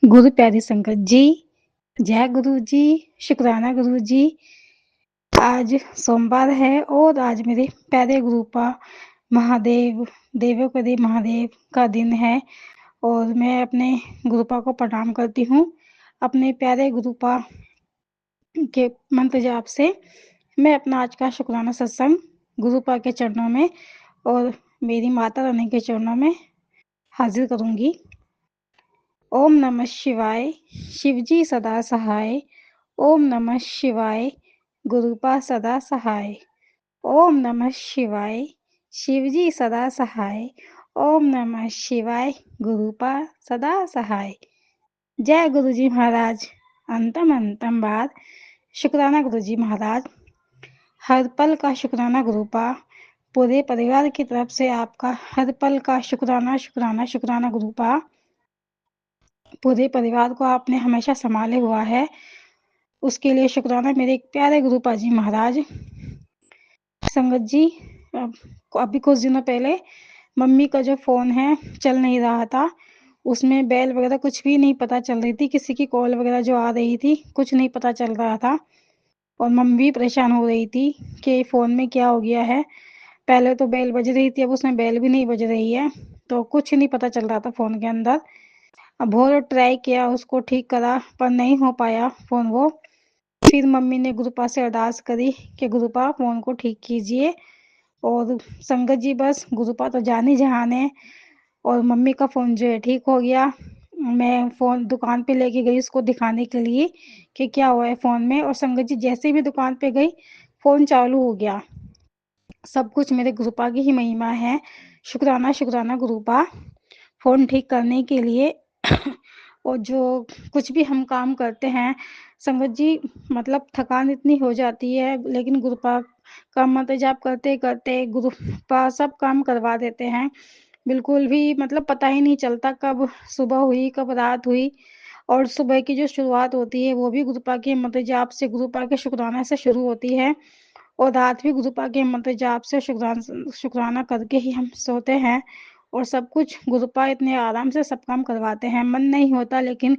गुरु प्यारी संगत जी, जय गुरु जी, शुक्राना गुरु जी। आज सोमवार है और आज मेरे प्यारे गुरुपा महादेव, देवों के देव महादेव का दिन है और मैं अपने गुरुपा को प्रणाम करती हूँ। अपने प्यारे गुरुपा के मंत्र जाप से मैं अपना आज का शुक्राना सत्संग गुरुपा के चरणों में और मेरी माता रानी के चरणों में हाजिर करूँगी। ओम नमः शिवाय, शिवजी सदा सहाय। ओम नमः शिवाय, गुरुपा सदा सहाय। ओम नमः शिवाय, शिवजी सदा सहाय। ओम नमः शिवाय, गुरुपा सदा सहाय। जय गुरुजी महाराज। अंतम अंतम बात। शुक्राना गुरुजी महाराज। हर पल का शुक्राना गुरुपा। पूरे परिवार की तरफ से आपका हर पल का शुक्राना शुक्राना शुक्राना गुरुपा। पूरे परिवार को आपने हमेशा संभाले हुआ है, उसके लिए शुक्राना मेरे प्यारे गुरुपा जी महाराज। संगत जी, अभी कुछ दिनों पहले मम्मी का जो फ़ोन है चल नहीं रहा था, उसमें बेल वगैरह कुछ भी नहीं पता चल रही थी, किसी की कॉल वगैरह जो आ रही थी कुछ नहीं पता चल रहा था और मम्मी भी परेशान हो रही थी कि फ़ोन में क्या हो गया है। पहले तो बेल बज रही थी, अब उसमें बेल भी नहीं बज रही है, तो कुछ नहीं पता चल रहा था फ़ोन के अंदर। अब बहुत ट्राई किया, उसको ठीक करा पर नहीं हो पाया फ़ोन वो। फिर मम्मी ने गुरुपा से अरदास करी कि गुरुपा फ़ोन को ठीक कीजिए और संगत जी बस गुरुपा तो जानी जहान है और मम्मी का फ़ोन जो है ठीक हो गया। मैं फ़ोन दुकान पे लेके गई उसको दिखाने के लिए कि क्या हुआ है फ़ोन में, और संगत जी जैसे भी दुकान पे गई फ़ोन चालू हो गया। सब कुछ मेरे गुरुपा की ही महिमा है। शुक्राना शुक्राना गुरुपा फ़ोन ठीक करने के लिए। और जो कुछ भी हम काम करते हैं संगत जी, मतलब थकान इतनी हो जाती है, लेकिन गुरुपा का मंत्र जाप करते करते गुरुपा सब काम करवा देते हैं। बिल्कुल भी मतलब पता ही नहीं चलता कब सुबह हुई कब रात हुई, और सुबह की जो शुरुआत होती है वो भी गुरुपा के मंत्र जाप से, गुरुपा के शुक्राना से शुरू होती है और रात भी गुरुपा के मंत्र जाप से शुक्राना करके ही हम सोते हैं। और सब कुछ गुरुपा इतने आराम से सब काम करवाते हैं, मन नहीं होता लेकिन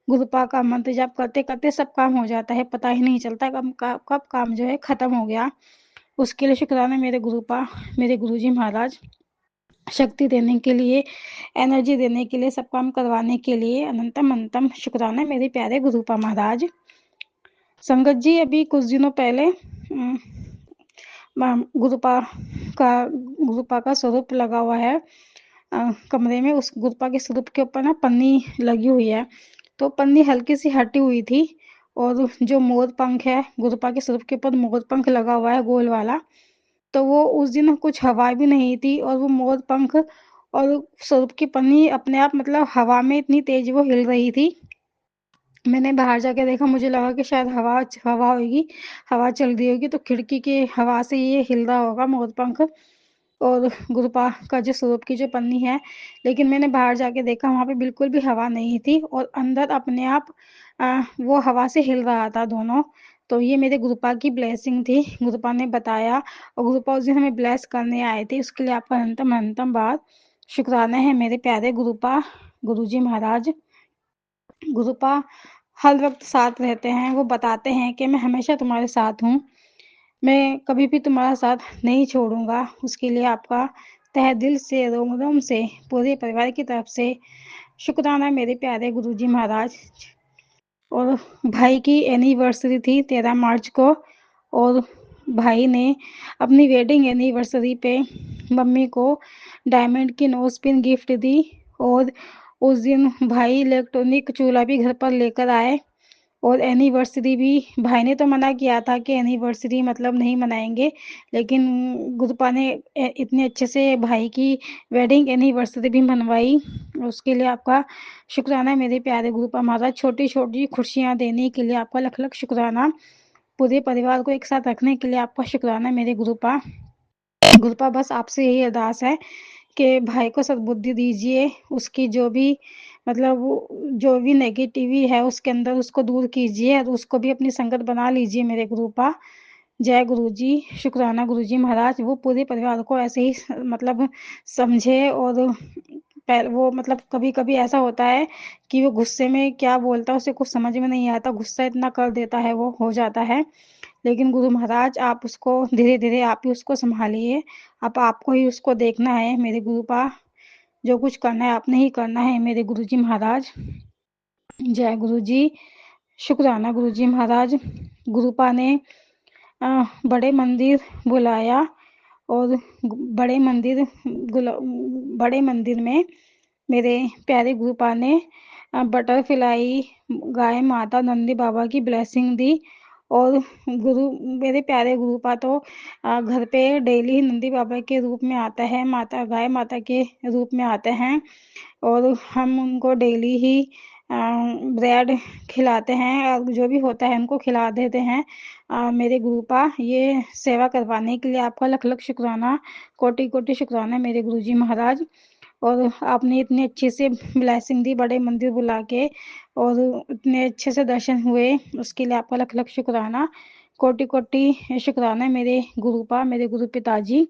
गुरुपा का मंत्र जाप करते करते सब काम हो जाता है, पता ही नहीं चलता कब काम जो है खत्म हो गया। उसके लिए शुक्राना मेरे गुरुपा, मेरे गुरुजी महाराज। शक्ति देने के लिए, एनर्जी देने के लिए, सब काम करवाने के लिए अनंतम अनंतम शुक्राना मेरे प्यारे गुरुपा महाराज। संगत जी, अभी कुछ दिनों पहले गुरुपा का स्वरूप लगा हुआ है कमरे में। उस गुरुपा के स्वरूप के ऊपर ना पन्नी लगी हुई है, तो पन्नी हल्की सी हटी हुई थी और जो मोर पंख है गुरुपा के स्वरूप के ऊपर मोर पंख लगा हुआ है गोल वाला, तो वो उस दिन कुछ हवा भी नहीं थी और वो मोर पंख और स्वरूप की पन्नी अपने आप मतलब हवा में इतनी तेज वो हिल रही थी। मैंने बाहर जाके देखा, मुझे लगा कि शायद हवा हवा होगी, हवा चल रही होगी, तो खिड़की की हवा से ये हिल रहा होगा मोर पंख और गुरुपा का जो स्वरूप की जो पन्नी है। लेकिन मैंने बाहर जाके देखा, वहाँ पे बिल्कुल भी हवा नहीं थी और अंदर अपने आप वो हवा से हिल रहा था दोनों। तो ये मेरे गुरुपा की ब्लेसिंग थी, गुरुपा ने बताया और गुरुपा उस दिन हमें ब्लेस करने आए थे, उसके लिए आपका अनंतम अनंतम बात शुक्राना है मेरे प्यारे गुरुपा, गुरुजी महाराज। गुरुपा हर वक्त साथ रहते हैं, वो बताते हैं कि मैं हमेशा तुम्हारे साथ हूँ, मैं कभी भी तुम्हारा साथ नहीं छोड़ूंगा। उसके लिए आपका तहे दिल से, रोम रोम से, पूरे परिवार की तरफ से शुक्राना मेरे प्यारे गुरुजी महाराज। और भाई की एनिवर्सरी थी 13 मार्च को, और भाई ने अपनी वेडिंग एनिवर्सरी पे मम्मी को डायमंड की नोज पिन गिफ्ट दी और उस दिन भाई इलेक्ट्रॉनिक चूल्हा भी घर पर लेकर आए। और एनिवर्सरी भी भाई ने तो मना किया था कि एनिवर्सरी मतलब नहीं मनाएंगे, लेकिन गुरुपा ने इतने अच्छे से भाई की वेडिंग एनिवर्सरी भी मनवाई। उसके लिए आपका शुक्राना मेरे प्यारे गुरुपा महाराज। छोटी छोटी खुशियाँ देने के लिए आपका लख लख शुक्राना, पूरे परिवार को एक साथ रखने के लिए आपका शुक्राना मेरे गुरुपा। गुरुपा बस आपसे यही अरदास है कि भाई को सद्बुद्धि दीजिए, उसकी जो भी मतलब जो भी नेगेटिवी है उसके अंदर उसको दूर कीजिए और उसको भी अपनी संगत बना लीजिए मेरे गुरुपा। जय गुरु जी, शुक्राना गुरु जी महाराज। वो पूरे परिवार को ऐसे ही मतलब समझे और वो मतलब कभी-कभी ऐसा होता है कि वो गुस्से में क्या बोलता है उसे कुछ समझ में नहीं आता, गुस्सा इतना कर देता है वो, हो जाता है। लेकिन गुरु महाराज आप उसको धीरे-धीरे आप ही उसको सँभालिए, अब आपको ही उसको देखना है मेरे गुरुपा, जो कुछ करना है आपने ही करना है मेरे गुरुजी महाराज। जय गुरुजी, शुक्राना गुरुजी महाराज। गुरुपा ने बड़े मंदिर बुलाया और बड़े मंदिर बड़े मंदिर में मेरे प्यारे गुरुपा ने बटरफ्लाई गाय माता नंदी बाबा की ब्लेसिंग दी और मेरे प्यारे गुरुपा तो घर पे डेली नंदी बाबा के रूप में आता है, गाय माता के रूप में आते हैं और हम उनको डेली ही ब्रेड खिलाते हैं और जो भी होता है उनको खिला देते हैं। मेरे गुरुपा ये सेवा करवाने के लिए आपका लख लख शुक्राना, कोटि कोटि शुक्राना मेरे गुरुजी महाराज। और आपने इतनी अच्छी से ब्लेसिंग दी बड़े मंदिर बुला के और इतने अच्छे से दर्शन हुए, उसके लिए आपका लख लख शुक्राना, कोटि कोटि शुक्राना मेरे गुरुपा, मेरे गुरु पिताजी।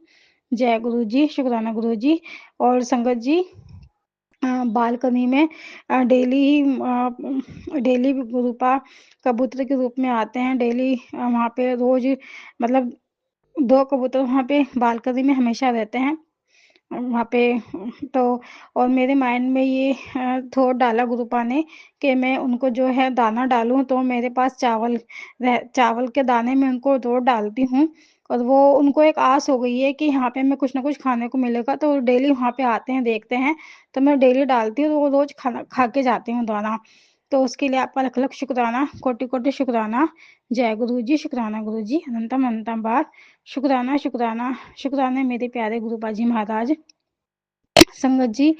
जय गुरु जी, शुक्राना गुरु जी। और संगत जी बालकनी में डेली गुरुपा कबूतर के रूप में आते हैं, डेली वहाँ पे रोज मतलब 2 कबूतर वहाँ पे बालकनी में हमेशा रहते हैं वहाँ पे। तो और मेरे माइंड में ये थॉट डाला गुरुपा ने कि मैं उनको जो है दाना डालूँ, तो मेरे पास चावल के दाने में उनको रोज़ डालती हूँ और वो उनको एक आस हो गई है कि यहाँ पे मैं कुछ ना कुछ खाने को मिलेगा, तो डेली वहाँ पे आते हैं, देखते हैं, तो मैं डेली डालती हूँ, तो वो रोज़ खाना खा के जाते हैं दाना। तो उसके लिए आपका लख लख शुक्राना, कोटि कोटि शुक्राना। जय गुरु जी, शुक्राना गुरु जी, अनंतम अनंतम बार शुक्राना शुक्राना शुक्राना मेरे प्यारे गुरुपा जी महाराज। संगत जी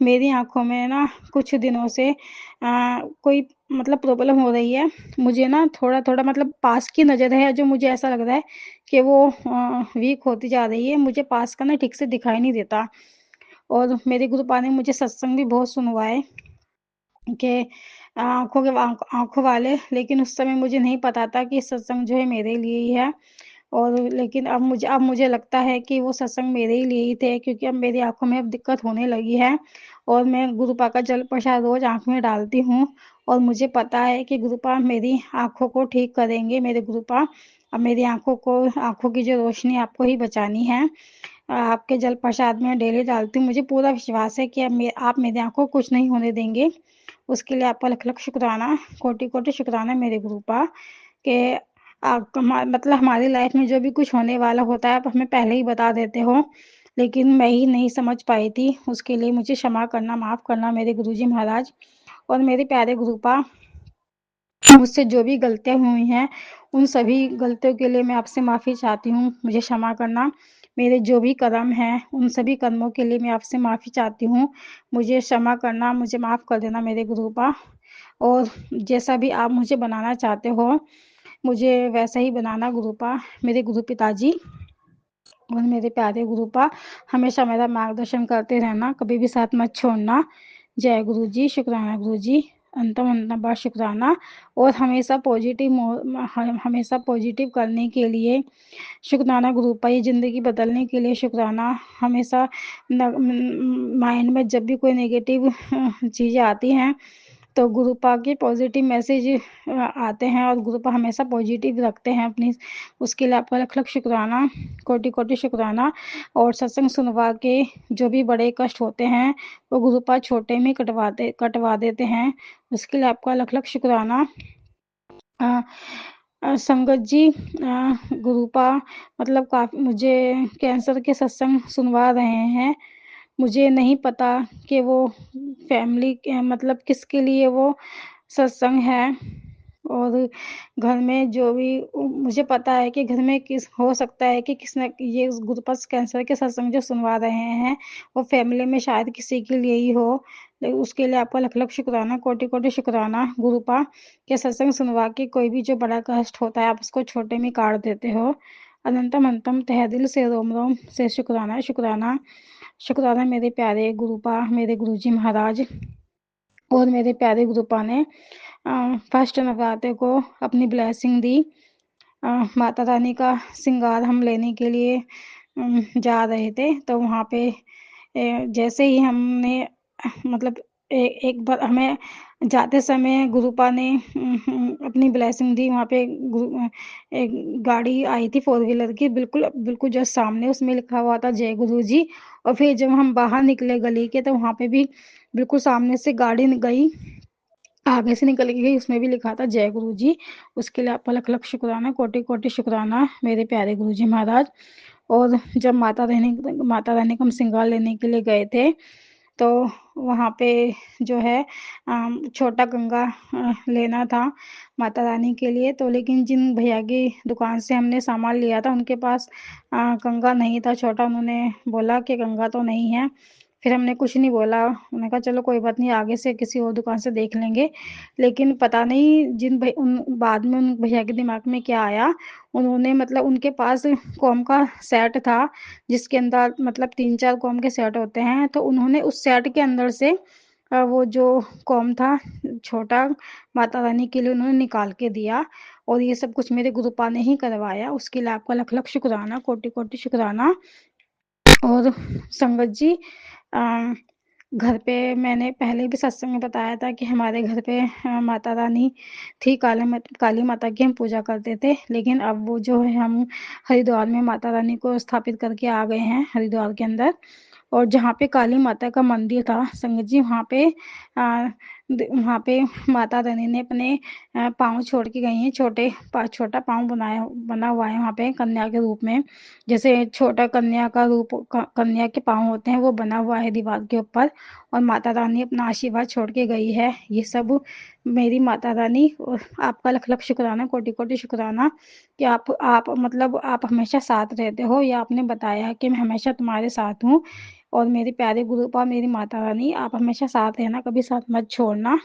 मेरी आँखों में ना कुछ दिनों से कोई मतलब प्रॉब्लम हो रही है। मुझे ना थोड़ा-थोड़ा मतलब पास की नज़र है, जो मुझे ऐसा लग रहा है कि वो वीक होती जा रही है। मुझे पास का ना ठीक से दिखाई नहीं देता और मेरे गुरुपा ने मुझे सत्संग भी बहुत सुनवाए कि आँखों वाले, लेकिन उस समय मुझे नहीं पता था कि सत्संग जो है मेरे लिए ही है। और लेकिन अब मुझे लगता है कि वो सत्संग मेरे ही लिए ही थे, क्योंकि अब मेरी आँखों में अब दिक्कत होने लगी है और मैं गुरुपा का जल प्रसाद रोज़ आँख में डालती हूँ और मुझे पता है कि गुरुपा मेरी आँखों को ठीक करेंगे, मेरे गुरुपा। अब मेरी आँखों की जो रोशनी आपको ही बचानी है। आपके जल प्रसाद में डेली डालती हूँ, मुझे पूरा विश्वास है कि आप मेरी आँखों को कुछ नहीं होने देंगे। उसके लिए आपका लख लख शुक्राना, कोटि कोटि शुक्राना मेरे गुरुपा के मतलब हमारी लाइफ में जो भी कुछ होने वाला होता है आप हमें पहले ही बता देते हो, लेकिन मैं ही नहीं समझ पाई थी। उसके लिए मुझे क्षमा करना, माफ़ करना मेरे गुरुजी महाराज। और मेरे प्यारे गुरुपा, मुझसे जो भी गलतियाँ हुई हैं, उन सभी गलतियों के लिए मैं आपसे माफ़ी चाहती हूँ, मुझे क्षमा करना। मेरे जो भी कर्म हैं, उन सभी कर्मों के लिए मैं आपसे माफ़ी चाहती हूँ, मुझे क्षमा करना, मुझे माफ़ कर देना मेरे गुरुपा। और जैसा भी आप मुझे बनाना चाहते हो, मुझे वैसा ही बनाना गुरुपा, मेरे गुरु पिताजी। और मेरे प्यारे गुरुपा, हमेशा मेरा मार्गदर्शन करते रहना, कभी भी साथ मत छोड़ना। जय गुरु जी, शुक्राना गुरु जी, अंतम अंतम बार शुक्राना। और हमेशा पॉजिटिव करने के लिए शुक्राना गुरुपा, ये ज़िंदगी बदलने के लिए शुक्राना। हमेशा माइंड में जब भी कोई नेगेटिव चीज़ें आती हैं, तो गुरुपा के पॉजिटिव मैसेज आते हैं और गुरुपा हमेशा पॉजिटिव रखते हैं अपनी। उसके लिए आपका लख लख शुक्राना, कोटि कोटि शुक्राना। और सत्संग सुनवा के जो भी बड़े कष्ट होते हैं, वो गुरुपा छोटे में कटवा देते हैं। उसके लिए आपका लख लख शुक्राना। संगत जी गुरुपा मतलब काफ़ी मुझे कैंसर के सत्संग सुनवा रहे हैं। मुझे नहीं पता कि वो फैमिली के मतलब किसके लिए वो सत्संग है। और घर में जो भी मुझे पता है कि घर में किस हो सकता है कि किसने ये गुरुपा कैंसर के सत्संग जो सुनवा रहे हैं, वो फैमिली में शायद किसी के लिए ही हो। उसके लिए आपका लख लख शुक्राना, कोटि कोटि शुक्राना गुरुपा के सत्संग सुनवा के कोई भी जो बड़ा कष्ट होता है आप उसको छोटे में काट देते हो। अनंतम अंतम तहे दिल से रोम रोम से शुक्राना शुक्राना शुक्राना मेरे प्यारे गुरुपा, मेरे गुरुजी महाराज। और मेरे प्यारे गुरुपा ने फर्स्ट नवरात्रे को अपनी ब्लेसिंग दी। माता रानी का श्रृंगार हम लेने के लिए जा रहे थे, तो वहाँ पे जैसे ही हमने मतलब एक बार हमें जाते समय गुरुपा ने अपनी ब्लेसिंग दी। वहाँ पे एक गाड़ी आई थी फोर व्हीलर की, बिल्कुल बिल्कुल जस्ट सामने, उसमें लिखा हुआ था जय गुरु जी। और फिर जब हम बाहर निकले गली के, तो वहाँ पे भी बिल्कुल सामने से गाड़ी गई, आगे से निकल के गई, उसमें भी लिखा था जय गुरु जी। उसके लिए आपका लख लख शुक्राना, कोटि कोटि शुक्राना मेरे प्यारे गुरु जी महाराज। और जब माता रानी को हम श्रृंगार लेने के लिए गए थे, तो वहाँ पे जो है छोटा कंगा लेना था माता रानी के लिए। तो लेकिन जिन भैया की दुकान से हमने सामान लिया था, उनके पास कंगा नहीं था छोटा। उन्होंने बोला कि कंगा तो नहीं है। फिर हमने कुछ नहीं बोला, उन्होंने कहा चलो कोई बात नहीं, आगे से किसी और दुकान से देख लेंगे। लेकिन पता नहीं उन बाद में उन भैया के दिमाग में क्या आया, उन्होंने मतलब उनके पास कॉम का सेट था, जिसके अंदर मतलब 3-4 कॉम के सेट होते हैं। तो उन्होंने उस सेट के अंदर से वो जो कॉम था छोटा, माता रानी के लिए उन्होंने निकाल के दिया। और ये सब कुछ मेरे गुरुपा ने ही करवाया। उसके लिए आपका लख लख शुक्राना, कोटि कोटि शुक्राना। और संगत जी, घर पे मैंने पहले भी सत्संग में बताया था कि हमारे घर पे माता रानी थी, काली माता की हम पूजा करते थे। लेकिन अब वो जो है, हम हरिद्वार में माता रानी को स्थापित करके आ गए हैं, हरिद्वार के अंदर। और जहाँ पे काली माता का मंदिर था संगत जी, वहाँ पे माता रानी ने अपने पाँव छोड़ के गई हैं। छोटा पाँव बना हुआ है वहाँ पे कन्या के रूप में। जैसे छोटा कन्या का रूप, कन्या के पाँव होते हैं, वो बना हुआ है दीवार के ऊपर। और माता रानी अपना आशीर्वाद छोड़ के गई है। ये सब मेरी माता रानी, और आपका लख लख शुक्राना, कोटि कोटि शुक्राना कि आप मतलब आप हमेशा साथ रहते हो। या आपने बताया कि मैं हमेशा तुम्हारे साथ हूँ। और मेरे प्यारे गुरुपा, मेरी माता रानी, आप हमेशा साथ रहना, कभी साथ मत छोड़ना।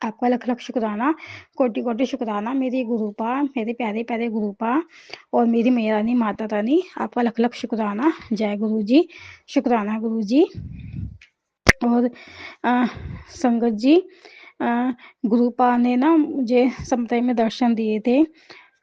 आपका लख लख शुक्राना, कोटि कोटि शुक्राना मेरी गुरुपा, मेरे प्यारे प्यारे गुरुपा और मेरी मेरानी माता रानी, आपका लख लख शुक्राना। जय गुरु जी, शुक्राना गुरु जी। और संगत जी, गुरुपा ने ना मुझे सप्ताह में दर्शन दिए थे।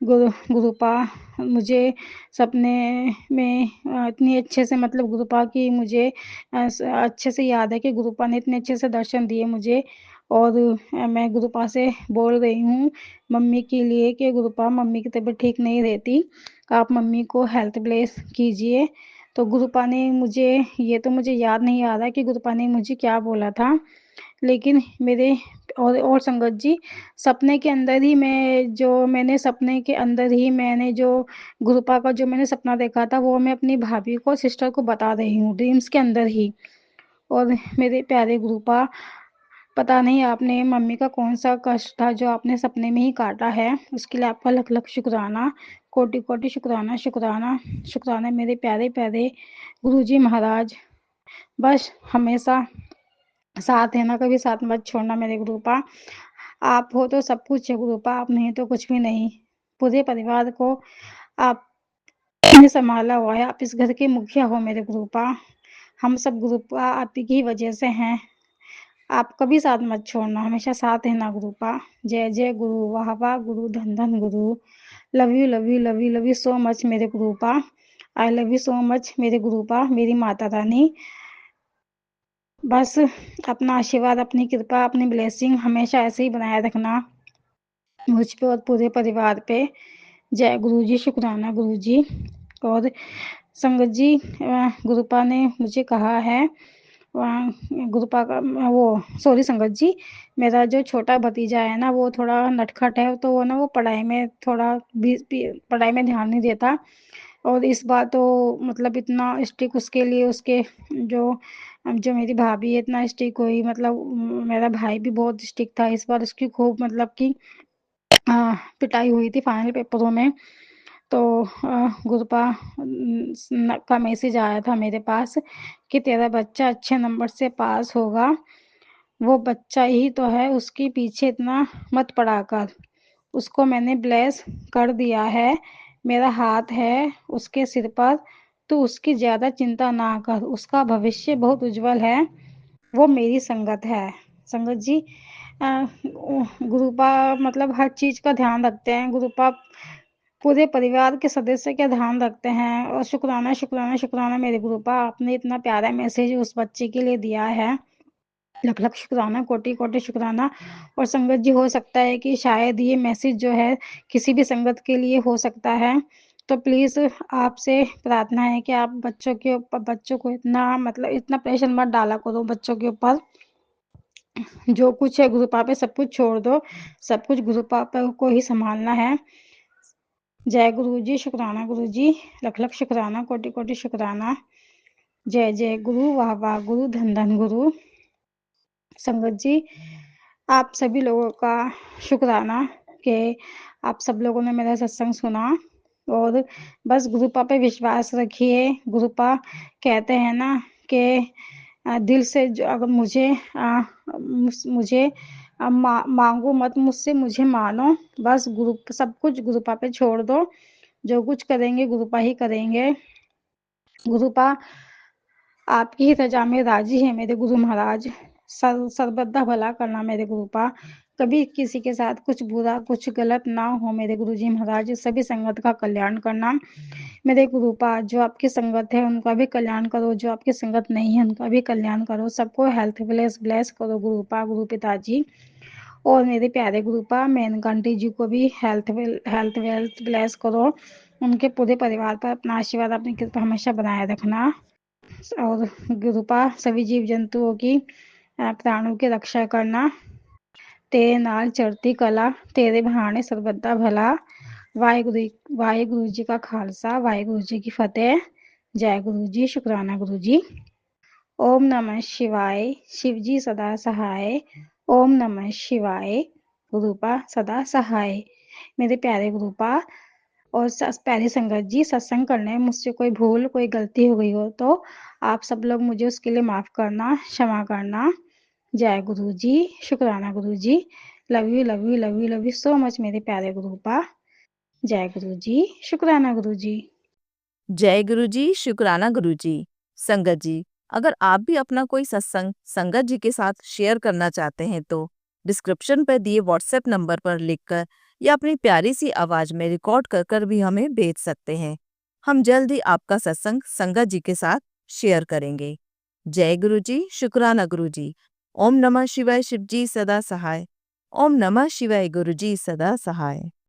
गुरुपा मुझे सपने में इतनी अच्छे से, मतलब गुरुपा की मुझे अच्छे से याद है कि गुरुपा ने इतने अच्छे से दर्शन दिए मुझे। और मैं गुरुपा से बोल रही हूँ मम्मी के लिए कि गुरुपा, मम्मी की तबीयत ठीक नहीं रहती, आप मम्मी को हेल्थ ब्लेस कीजिए। तो गुरुपा ने मुझे, ये तो मुझे याद नहीं आ रहा कि गुरुपा ने मुझे क्या बोला था। लेकिन मेरे और संगत जी, सपने के अंदर ही मैंने सपने के अंदर ही मैंने जो गुरुपा का जो मैंने सपना देखा था, वो मैं अपनी भाभी को, सिस्टर को बता रही हूँ ड्रीम्स के अंदर ही। और मेरे प्यारे गुरुपा, पता नहीं आपने मम्मी का कौन सा कष्ट था जो आपने सपने में ही काटा है। उसके लिए आपका लख लख शुक्राना, कोटि कोटि शुक्राना, शुक्राना शुक्राना मेरे प्यारे प्यारे गुरु जी महाराज। बस हमेशा साथ है ना, कभी साथ मत छोड़ना मेरे गुरुपा। आप हो तो सब कुछ है गुरुपा, आप नहीं तो कुछ भी नहीं। पूरे परिवार को आपने संभाला हुआ है, आप इस घर के मुखिया हो मेरे गुरुपा। हम सब गुरुपा आप ही की वजह से हैं। आप कभी साथ मत छोड़ना, हमेशा साथ है ना गुरुपा। जय जय गुरु, वाह वाह गुरु, धन धन गुरु। Love you love you love you love you so much मेरे गुरुपा। I love you so much मेरे गुरुपा, मेरी माता रानी। बस अपना आशीर्वाद, अपनी कृपा, अपनी ब्लेसिंग हमेशा ऐसे ही बनाए रखना मुझ पे और पूरे परिवार पे। जय गुरु जी, शुक्राना गुरु जी। और संगत जी, गुरुपा ने मुझे कहा है, गुरुपा का वो, सॉरी संगत जी, मेरा जो छोटा भतीजा है ना, वो थोड़ा नटखट है। तो वो ना, वो पढ़ाई में थोड़ा पढ़ाई में ध्यान नहीं देता। और इस बार तो मतलब इतना स्ट्रिक्ट उसके लिए, उसके जो जो मेरी भाभी है इतना स्ट्रिक्ट हुई, मतलब मेरा भाई भी बहुत स्ट्रिक्ट था। इस बार उसकी खूब मतलब कि पिटाई हुई थी फाइनल पेपरों में। तो गुरुपा का मैसेज आया था मेरे पास कि तेरा बच्चा अच्छे नंबर से पास होगा। वो बच्चा ही तो है, उसके पीछे इतना मत पड़ा कर। उसको मैंने ब्लेस कर दिया है, मेरा हाथ है उसके सिर पर। तो उसकी ज्यादा चिंता ना कर, उसका भविष्य बहुत उज्जवल है। वो मेरी संगत है। संगत जी, गुरुपा मतलब हर चीज का ध्यान रखते हैं गुरुपा। पूरे परिवार के सदस्य का ध्यान रखते हैं। और शुक्राना शुक्राना शुक्राना मेरे गुरुपा, आपने इतना प्यारा मैसेज उस बच्चे के लिए दिया है। लख लख शुक्राना, कोटि कोटि शुक्राना। और संगत जी, हो सकता है कि शायद ये मैसेज जो है किसी भी संगत के लिए हो सकता है, तो प्लीज आपसे प्रार्थना है कि आप बच्चों को इतना प्रेशर मत डाला करो बच्चों के ऊपर। जो कुछ है गुरु पापा सब कुछ छोड़ दो, सब कुछ गुरु पापा को ही संभालना है। जय गुरु जी, शुक्राना गुरु जी, लख लख शुक्राना, कोटि कोटि शुक्राना। जय जय गुरु, वाह वाह गुरु, धन धन गुरु। संगत जी, आप सभी लोगों का शुक्राना कि आप सब लोगों ने मेरा सत्संग सुना। और बस गुरुपा पे विश्वास रखिए। गुरुपा कहते हैं ना कि दिल से जो अगर मुझे मांगो मत मुझसे, मुझे मानो। बस सब कुछ गुरुपा पे छोड़ दो। जो कुछ करेंगे गुरुपा ही करेंगे। गुरुपा आपकी ही रजा में राजी है मेरे गुरु महाराज। सर्वदा भला करना मेरे गुरुपा। कभी किसी के साथ कुछ बुरा कुछ गलत ना हो मेरे गुरु जी महाराज। सभी संगत का कल्याण करना मेरे गुरुपा। जो आपकी संगत है उनका भी कल्याण करो, जो आपकी संगत नहीं है उनका भी कल्याण करो। सबको हेल्थ ब्लेस करो गुरुपा, गुरु पिताजी। और मेरे प्यारे गुरुपा, मेनका आंटी जी को भी हेल्थ वेल्थ ब्लेस करो। उनके पूरे परिवार पर अपना आशीर्वाद, अपनी कृपा हमेशा बनाए रखना। और गुरुपा, सभी जीव जंतुओं की प्राणों की रक्षा करना। तेरे नाल चढ़ती कला, तेरे बहाने सर्वदा भला। वाहिगुरु जी का खालसा, वाहिगुरु जी की फतेह। जय गुरु जी, शुक्राना गुरु जी। ओम नमः शिवाय, शिव जी सदा सहाय। ओम नमः शिवाय, गुरुपा सदा सहाय। मेरे प्यारे गुरुपा और प्यारी संगत जी, सत्संग करने में मुझसे कोई भूल कोई गलती हो गई हो तो आप सब लोग मुझे उसके लिए माफ करना, क्षमा करना। जय गुरु जी, शुक्राना गुरु जी। Love you love you love you love you so much मेरे प्यारे गुरुपा। जय गुरु जी, शुक्राना गुरु जी। जय गुरु जी, शुक्राना गुरु जी। संगत जी, अगर आप भी अपना कोई सत्संग संगत जी के साथ शेयर करना चाहते हैं तो डिस्क्रिप्शन पर दिए व्हाट्सएप नंबर पर लिखकर या अपनी प्यारी सी आवाज में रिकॉर्ड कर कर भी हमें भेज सकते हैं। हम जल्द ही आपका सत्संग संगत जी के साथ शेयर करेंगे। जय गुरु जी, शुक्राना गुरु जी। ओम नमः शिवाय, शिव जी सदा सहाय। ओम नमः शिवाय, गुरु जी सदा सहाय।